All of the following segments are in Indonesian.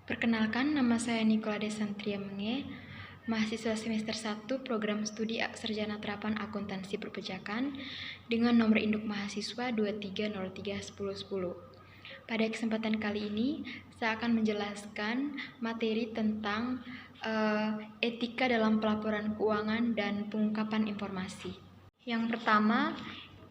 Perkenalkan, nama saya Nicola Desantria Menge, mahasiswa semester 1 program studi sarjana terapan akuntansi perpajakan dengan nomor induk mahasiswa 23031010. Pada kesempatan kali ini, saya akan menjelaskan materi tentang etika dalam pelaporan keuangan dan pengungkapan informasi. Yang pertama,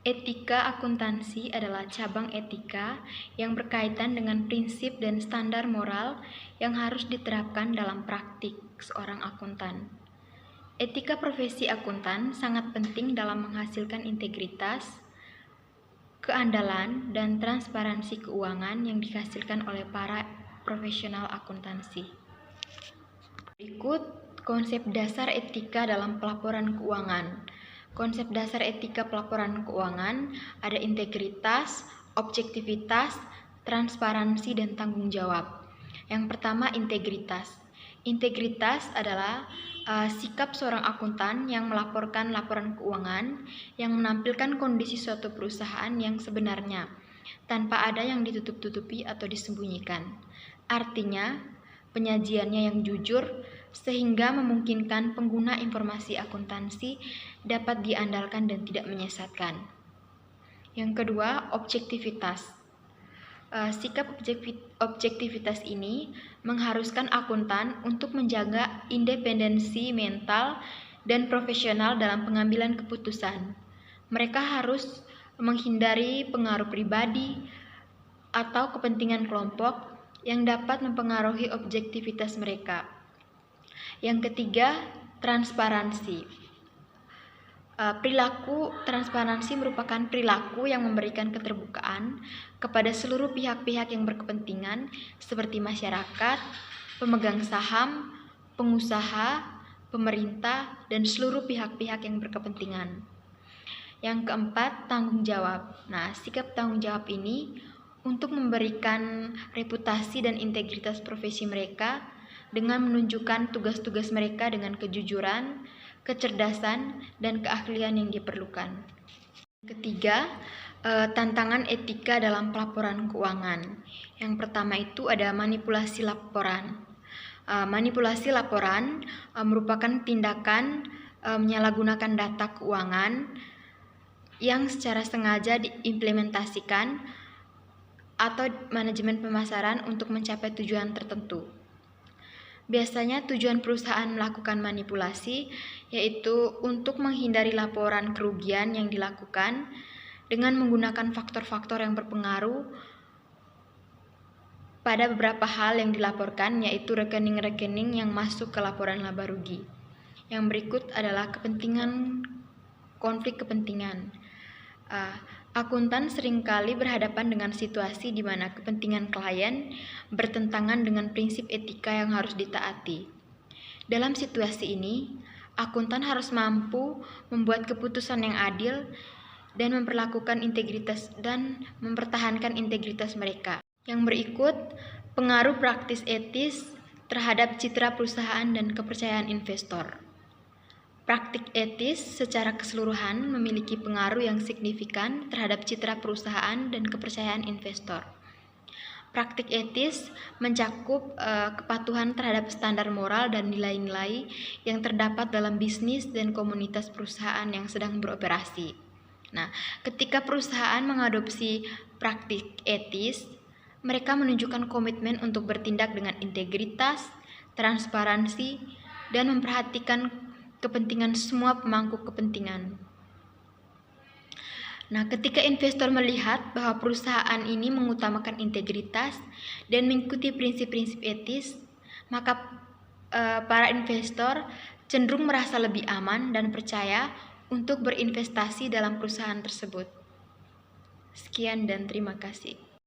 etika akuntansi adalah cabang etika yang berkaitan dengan prinsip dan standar moral yang harus diterapkan dalam praktik seorang akuntan. Etika profesi akuntan sangat penting dalam menghasilkan integritas, keandalan, dan transparansi keuangan yang dihasilkan oleh para profesional akuntansi. Berikut konsep dasar etika dalam pelaporan keuangan. Konsep dasar etika pelaporan keuangan ada integritas, objektivitas, transparansi, dan tanggung jawab. Yang pertama, integritas. Integritas adalah sikap seorang akuntan yang melaporkan laporan keuangan yang menampilkan kondisi suatu perusahaan yang sebenarnya, tanpa ada yang ditutup-tutupi atau disembunyikan. Artinya, penyajiannya yang jujur sehingga memungkinkan pengguna informasi akuntansi dapat diandalkan dan tidak menyesatkan. Yang kedua, objektivitas. Sikap objektivitas ini mengharuskan akuntan untuk menjaga independensi mental dan profesional dalam pengambilan keputusan. Mereka harus menghindari pengaruh pribadi atau kepentingan kelompok yang dapat mempengaruhi objektivitas mereka. Yang ketiga, transparansi. Perilaku transparansi merupakan perilaku yang memberikan keterbukaan kepada seluruh pihak-pihak yang berkepentingan seperti masyarakat, pemegang saham, pengusaha, pemerintah, dan seluruh pihak-pihak yang berkepentingan. Yang keempat, tanggung jawab. Nah, sikap tanggung jawab ini untuk memberikan reputasi dan integritas profesi mereka dengan menunjukkan tugas-tugas mereka dengan kejujuran, kecerdasan, dan keahlian yang diperlukan. Ketiga, tantangan etika dalam pelaporan keuangan. Yang pertama itu ada manipulasi laporan. Manipulasi laporan merupakan tindakan menyalahgunakan data keuangan yang secara sengaja diimplementasikan atau manajemen pemasaran untuk mencapai tujuan tertentu. Biasanya tujuan perusahaan melakukan manipulasi yaitu untuk menghindari laporan kerugian yang dilakukan dengan menggunakan faktor-faktor yang berpengaruh pada beberapa hal yang dilaporkan, yaitu rekening-rekening yang masuk ke laporan laba rugi. Yang berikut adalah konflik kepentingan. Akuntan seringkali berhadapan dengan situasi di mana kepentingan klien bertentangan dengan prinsip etika yang harus ditaati. Dalam situasi ini, akuntan harus mampu membuat keputusan yang adil dan memperlakukan integritas dan mempertahankan integritas mereka. Yang berikut, pengaruh praktis etis terhadap citra perusahaan dan kepercayaan investor. Praktik etis secara keseluruhan memiliki pengaruh yang signifikan terhadap citra perusahaan dan kepercayaan investor. Praktik etis mencakup kepatuhan terhadap standar moral dan nilai-nilai yang terdapat dalam bisnis dan komunitas perusahaan yang sedang beroperasi. Nah, ketika perusahaan mengadopsi praktik etis, mereka menunjukkan komitmen untuk bertindak dengan integritas, transparansi, dan memperhatikan kepentingan semua pemangku kepentingan. Nah, ketika investor melihat bahwa perusahaan ini mengutamakan integritas dan mengikuti prinsip-prinsip etis, maka para investor cenderung merasa lebih aman dan percaya untuk berinvestasi dalam perusahaan tersebut. Sekian dan terima kasih.